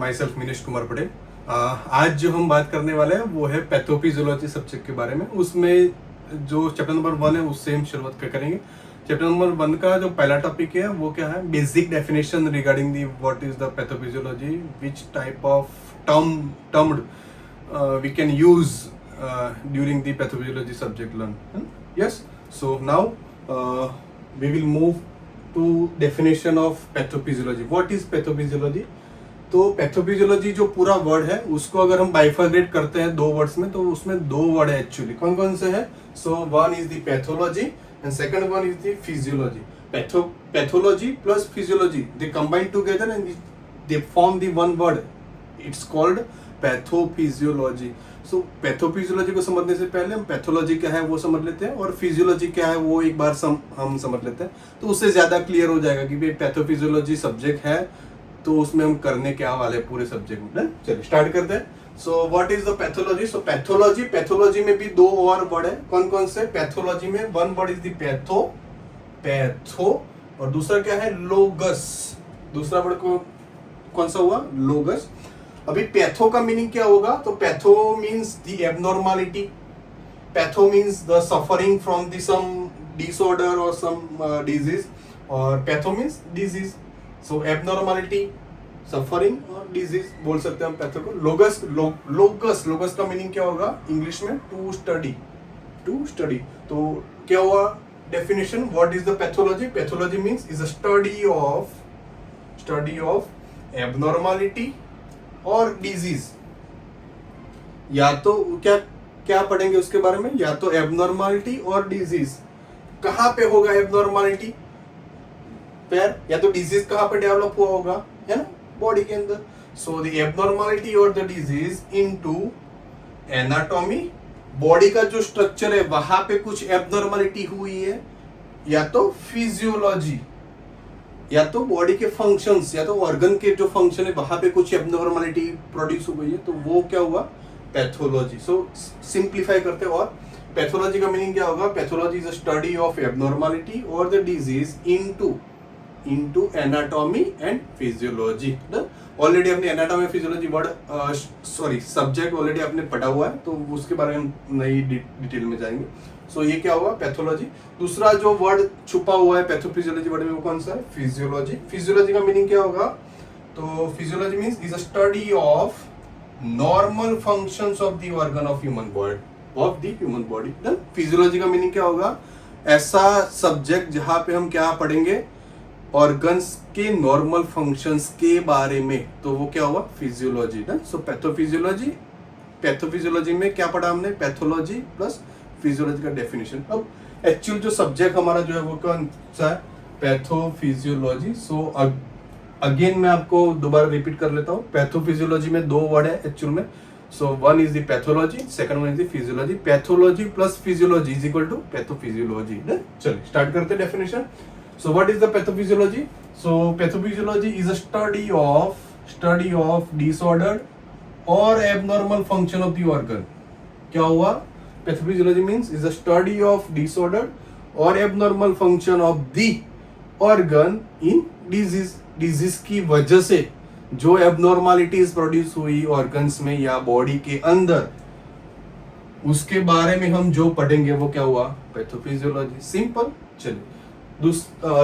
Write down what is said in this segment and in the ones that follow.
My self Minesh Kumar Patel. आज जो हम बात करने वाले हैं वो है पैथोफिजियोलॉजी सब्जेक्ट के बारे में। उसमें जो चैप्टर नंबर 1 है उससे हम शुरुआत करेंगे। चैप्टर नंबर 1 का जो पहला टॉपिक है वो क्या है, basic definition regarding the what is the pathophysiology, which type of term we can use during the pathophysiology subject learn. Yes, so now we will move to definition of pathophysiology. What is pathophysiology? तो pathophysiology जो पूरा word है उसको अगर हम बाइफर्गेट करते हैं दो वर्ड्स में तो उसमें दो वर्ड है एक्चुअली। कौन कौन से है? सो one is the pathology and second one is the physiology. Pathology plus physiology they combine together and they form the one word, it's called pathophysiology. So pathophysiology को समझने से पहले हम पैथोलॉजी क्या है वो समझ लेते हैं और फिजियोलॉजी क्या है वो एक बार हम समझ लेते हैं, तो उससे ज्यादा क्लियर हो जाएगा कि भाई पैथोफिजियोलॉजी सब्जेक्ट है तो उसमें हम करने क्या वाले पूरे सब्जेक्ट में। चलिए स्टार्ट करते हैं। सो what is the pathology? So pathology में भी दो और वर्ड है। कौन कौन से? पैथोलॉजी में one word is the patho और दूसरा क्या है? लोगस। दूसरा वर्ड कौन सा हुआ? लोगस। अभी पैथो का मीनिंग क्या होगा? तो patho means the abnormality, patho means the suffering from the some disorder और सम डिजीज, और patho means disease. So abnormality, suffering और डिजीज बोल सकते हैं हम पैथो को। लोगस का मीनिंग क्या होगा इंग्लिश में? To study. तो क्या हुआ definition? What is the pathology? Pathology means is a study of abnormality और डिजीज। या तो क्या पढ़ेंगे उसके बारे में? या तो एबनॉर्मालिटी और डिजीज। कहां पे होगा एबनॉर्मालिटी? पैर। या तो डिजीज कहां पे डेवलप हुआ होगा? है ना, बॉडी के अंदर। सो द एबनॉर्मालिटी और the disease into anatomy, body का जो स्ट्रक्चर है वहां पे कुछ एबनॉर्मालिटी हुई है, या तो फिजियोलॉजी, या तो बॉडी के फंक्शंस, या तो ऑर्गन के जो फंक्शन है वहां पे कुछ एबनॉर्मलिटी प्रोड्यूस हो गई है, तो वो क्या हुआ? पैथोलॉजी। सो सिंप्लीफाई करते हैं और पैथोलॉजी का मीनिंग क्या होगा? Pathology is a study of abnormality और the disease into anatomy and physiology. Already अपने anatomy physiology word subject already आपने पढ़ा हुआ है, तो उसके बारे में हम नई डिटेल में जाएंगे। सो ये क्या हुआ? पैथोलॉजी। दूसरा जो वर्ड छुपा हुआ है पैथोफिजियोलॉजी वर्ड में वो कौन सा है? फिजियोलॉजी। फिजियोलॉजी का मीनिंग क्या होगा? तो physiology means is a study of normal functions of the organ of human body. Then physiology का मीनिंग क्या होगा? ऐसा सब्जेक्ट जहां पे हम क्या पढ़ेंगे? ऑर्गन्स के नॉर्मल फंक्शंस के बारे में, तो वो क्या हुआ? फिजियोलॉजी। सो पैथोफिजियोलॉजी में क्या पढ़ा हमने? पैथोलॉजी प्लस फिजियोलॉजी का डेफिनेशन। अब एक्चुअल जो सब्जेक्ट हमारा जो है वो कौन सा है? पैथोफिजियोलॉजी। सो अगेन मैं आपको दोबारा रिपीट कर लेता हूँ। पैथोफिजियोलॉजी में दो वर्ड है एक्चुअल में। So one is the pathology, second one is the physiology. Pathology plus physiology is equal to pathophysiology. चलिए स्टार्ट करते हैं definition. So what is the pathophysiology? So pathophysiology is a study of disorder और abnormal function of the organ. क्या हुआ? Pathophysiology means is a study of disorder or abnormal function of the organ in disease. Disease की वजह से जो abnormalities produce हुई organs में या बॉडी के अंदर, उसके बारे में हम जो पढ़ेंगे वो क्या हुआ? पैथोफिजियोलॉजी। सिंपल। चलिए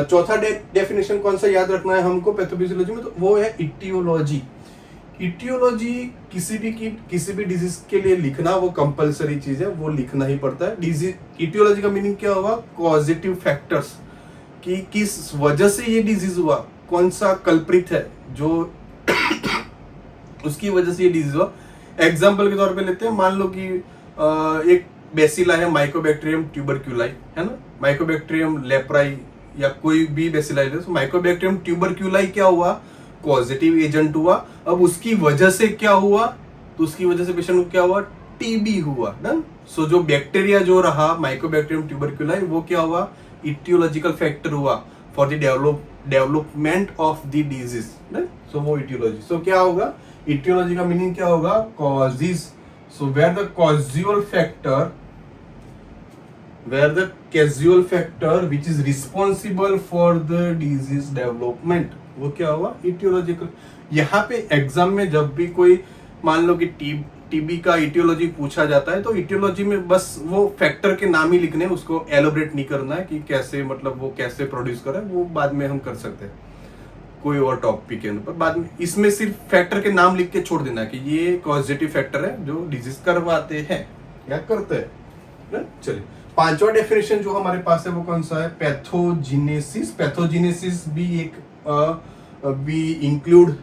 चौथा डेफिनेशन कौन सा याद रखना है हमको पैथोफिजियोलॉजी में? तो वो है इटियोलॉजी। इटियोलॉजी किसी भी डिजीज के लिए लिखना वो कंपलसरी चीज है, वो लिखना ही पड़ता है। डिजीज इटियोलॉजी का मीनिंग क्या होगा? कॉजेटिव फैक्टर्स, कि किस वजह से ये डिजीज हुआ, कौन सा कल्प्रिट है जो उसकी वजह से ये डिजीज हुआ। एग्जांपल के तौर पे लेते हैं, मान लो कि एक बेसिला है, माइकोबैक्टीरियम ट्यूबरक्यूलाई, है ना, माइकोबैक्टीरियम लेप्राई या कोई भी बेसिला है। तो माइकोबैक्टीरियम ट्यूबरक्यूलाई क्या हुआ? पॉजिटिव एजेंट हुआ। अब उसकी वजह से क्या हुआ? तो उसकी वजह से पेशेंट को क्या हुआ? टीबी हुआ। डन। सो जो बैक्टीरिया जो रहा माइकोबैक्टीरियम ट्यूबरक्यूलाई वो क्या हुआ? इटियोलॉजिकल फैक्टर हुआ for the development of the disease. So वो इटियोलॉजी। सो क्या होगा? इटियोलॉजी का मीनिंग क्या होगा? Causes. So where the causal factor which is responsible for the disease development, वो क्या हुआ? इटियोलॉजिकल। यहाँ पे एग्जाम में जब भी कोई मान लो कि टीबी का इटियोलॉजी पूछा जाता है तो इटियोलॉजी में बस वो फैक्टर के नाम ही लिखने हैं, उसको एलोबरेट नहीं करना है कि कैसे मतलब वो कैसे प्रोड्यूस कर रहा है, वो बाद में हम कर सकते हैं कोई और टॉपिक के ऊपर बाद में। इसमें सिर्फ फैक्टर के नाम लिख के छोड़ देना है कि ये कॉजेटिव फैक्टर है जो डिजीज करवाते हैं या करते हैं। चलिए पांचवा डेफिनेशन जो हमारे पास है वो कौन सा है, पैथोजिनेसिस। पैथोजिनेसिस भी एक be include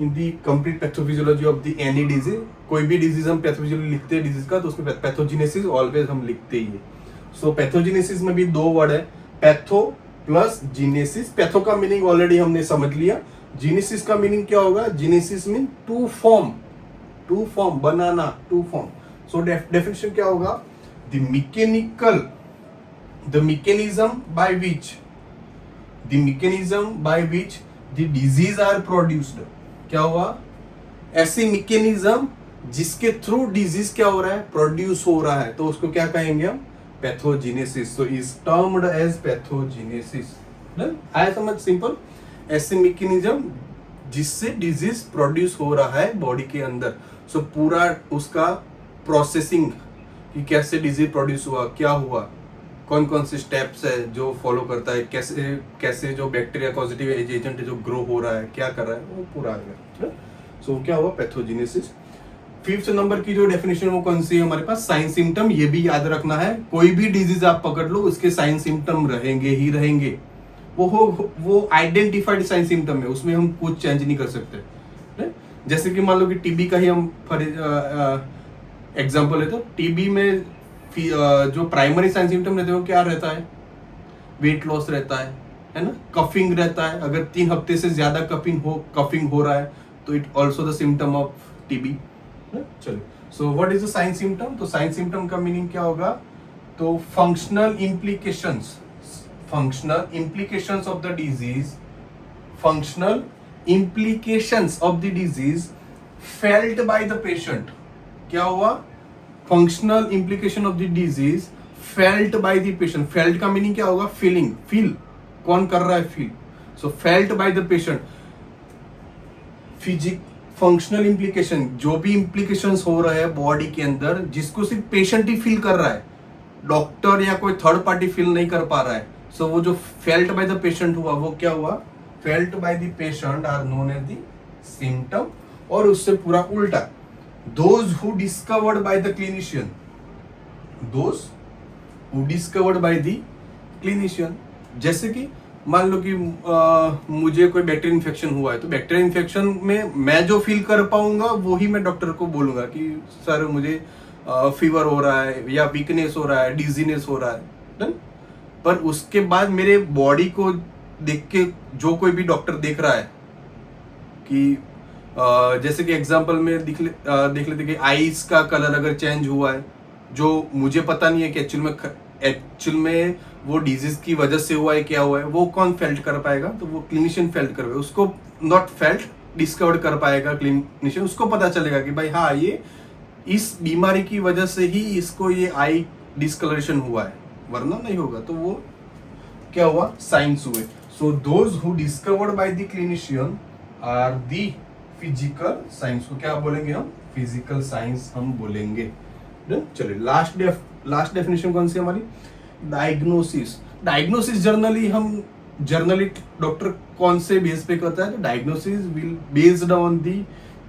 in the complete pathophysiology of the any disease. कोई भी डिजीज हम पैथोफिजियोलॉजी लिखते हैं डिजीज का तो उसमें पैथोजिनेसिस ऑलवेज हम लिखते ही है। सो पैथोजिनेसिस में भी दो वर्ड है, पैथो प्लस जीनेसिस। पैथो का मीनिंग ऑलरेडी हमने समझ लिया, जीनेसिस का मीनिंग क्या होगा, जीनेसिस मीन टू फॉर्म बनाना, टू फॉर्म। सो डेफिनेशन क्या होगा, the mechanism by which the disease are produced। क्या हुआ, ऐसी मैकेनिज्म जिसके थ्रू डिजीज क्या हो रहा है, प्रोड्यूस हो रहा है, तो उसको क्या कहेंगे हम, पैथोजिनेसिस। तो इज टर्म्ड एज पैथोजिनेसिस। आया समझ, सिंपल। ऐसे मैकेनिज्म जिससे डिजीज प्रोड्यूस हो रहा है बॉडी के अंदर। सो पूरा उसका प्रोसेसिंग कि कैसे डिजीज प्रोड्यूस हुआ, क्या हुआ, कौन कौन से स्टेप्स है जो फॉलो करता है, कैसे कैसे जो बैक्टीरिया पॉजिटिव एजेंट जो ग्रो हो रहा है क्या कर रहा है, वो पूरा आ गया। सो क्या हुआ, पैथोजिनेसिस। फिफ्थ नंबर की जो डेफिनेशन वो कौन सी है हमारे पास, साइन सिम्टम। ये भी याद रखना है, कोई भी डिजीज आप पकड़ लो उसके साइन सिम्टम रहेंगे ही रहेंगे। वो आइडेंटिफाइड साइन सिम्टम है, उसमें हम कुछ चेंज नहीं कर सकते। जैसे कि मान लो कि टीबी का ही हम एग्जाम्पल है, तो टीबी में जो प्राइमरी साइन सिम्टम रहते हैं वो क्या रहता है, वेट लॉस रहता है ना, कफिंग रहता है। अगर 3 हफ्ते से ज्यादा कफिंग हो रहा है तो it also the symptom of TB. चलिए, so what is the sign symptom. तो साइन सिम्टम का मीनिंग क्या होगा, तो functional implications of the disease, functional implications of the disease felt by the patient। क्या हुआ, functional implication of the disease felt by the patient। felt का meaning क्या होगा, फीलिंग, फील कौन कर रहा है, feel. So felt by the patient। Functional implication, जो भी इम्प्लीकेशंस हो रहे हैं बॉडी के अंदर जिसको सिर्फ पेशेंट ही फील कर रहा है, डॉक्टर या कोई थर्ड पार्टी फील नहीं कर पा रहा है। सो वो जो फेल्ट बाय द पेशेंट हुआ वो क्या हुआ, felt by the patient are known as the symptom. और उससे पूरा उल्टा, those who discovered by the clinician, जैसे कि मान लो कि मुझे कोई बैक्टीरियल इन्फेक्शन हुआ है, तो बैक्टीरियल इन्फेक्शन में मैं जो फील कर पाऊंगा वो ही मैं डॉक्टर को बोलूंगा कि सर मुझे फीवर हो रहा है या वीकनेस हो रहा है, डिजीनेस हो रहा है। पर उसके बाद मेरे बॉडी को देख के जो कोई भी डॉक्टर देख रहा है कि जैसे कि एग्जांपल में देख लेते कि आईज का कलर अगर चेंज हुआ है, जो मुझे पता नहीं है कि एक्चुअल में वो डिजीज की वजह से हुआ है, क्या हुआ है, वो कौन फेल्ट कर पाएगा, तो वो क्लिनिशियन फेल्ट कर पाएगा। उसको नॉट फेल्ट, डिस्कवर कर पाएगा क्लिनिशियन। उसको पता चलेगा कि भाई हाँ ये इस बीमारी की वजह से ही इसको ये आई डिस्कलरेशन हुआ है, वरना नहीं होगा। तो वो क्या हुआ, साइंस हुए। So those who discovered by the clinician are the physical signs. को क्या बोलेंगे हम, फिजिकल साइंस हम बोलेंगे। चलिए लास्ट डेफिनेशन कौन सी हमारी, डायग्नोसिस जर्नली डॉक्टर कौन से बेस पे करता है, तो diagnosis will based on the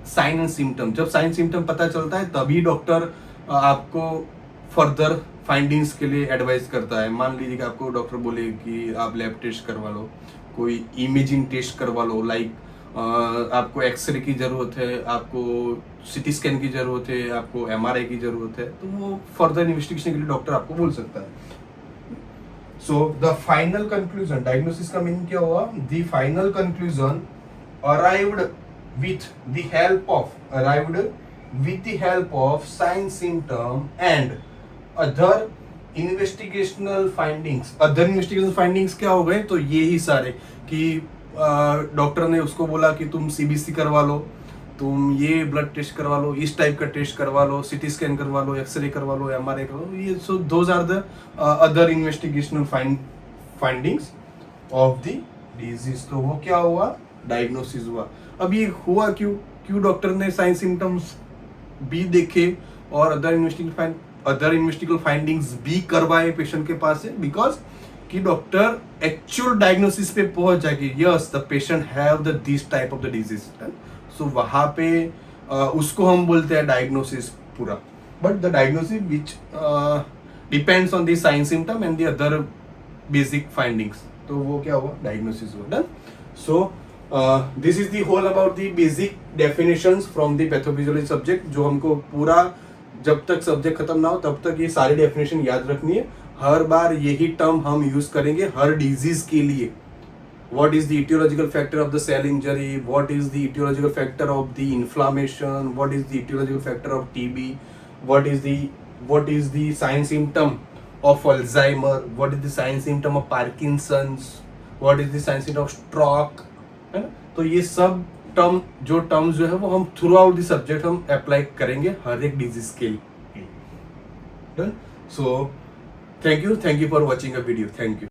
sign and symptom. जब साइन सिम्टम पता चलता है तभी डॉक्टर आपको फर्दर फाइंडिंग्स के लिए एडवाइस करता है। मान लीजिए कि आपको डॉक्टर बोले कि आप लैब टेस्ट करवा लो, कोई इमेजिंग टेस्ट करवा लो, लाइक आपको एक्सरे की जरूरत है, आपको सीटी स्कैन की जरूरत है, आपको एमआरआई की जरूरत है, तो वो फर्दर इन्वेस्टिगेशन के लिए डॉक्टर आपको बोल सकता है। So the final conclusion, diagnosis का मीनिंग क्या हुआ, the final conclusion arrived with the help of sign symptom and other investigational findings। other investigational findings क्या हो गए, तो ये ही सारे कि डॉक्टर ने उसको बोला कि तुम सीबीसी करवा लो, तुम ये ब्लड टेस्ट करवा लो, इस टाइप का टेस्ट करवा लो, सीटी स्कैन करवा लो, एक्सरे करवा लो, एमआरआई करवा लो, ये so those are the other investigational findings of the disease. तो वो क्या हुआ, डायग्नोसिस हुआ। अब ये हुआ क्यों, क्यों डॉक्टर ने साइन सिम्टम्स भी देखे और अदर इन्वेस्टिगेटिव फाइंडिंग्स भी करवाए पेशेंट के पास से, बिकॉज कि डॉक्टर एक्चुअल डायग्नोसिस पे पहुंच जाएगी, yes the patient have the this type of the disease, so वहां पे उसको हम बोलते हैं डायग्नोसिस पूरा, but the diagnosis which depends on the sign symptom and the other basic findings, तो वो क्या हुआ, डायग्नोसिस हुआ, done. So this is the whole about the basic definitions from the pathophysiology subject, जो हमको पूरा जब तक सब्जेक्ट खत्म ना हो तब तक ये सारी डेफिनेशन याद रखनी है। हर बार यही टर्म हम यूज करेंगे हर डिजीज के लिए। What is the etiological factor of the cell injury? What is the etiological factor of the inflammation? What is the etiological factor of TB? What is the sign symptom of Alzheimer? What is the sign symptom of Parkinson's? What is the sign symptom of stroke? है ना? तो ये सब terms जो है वो हम through out the subject हम अप्लाई करेंगे हर एक डिजीज के लिए। So thank you for watching a video, thank you.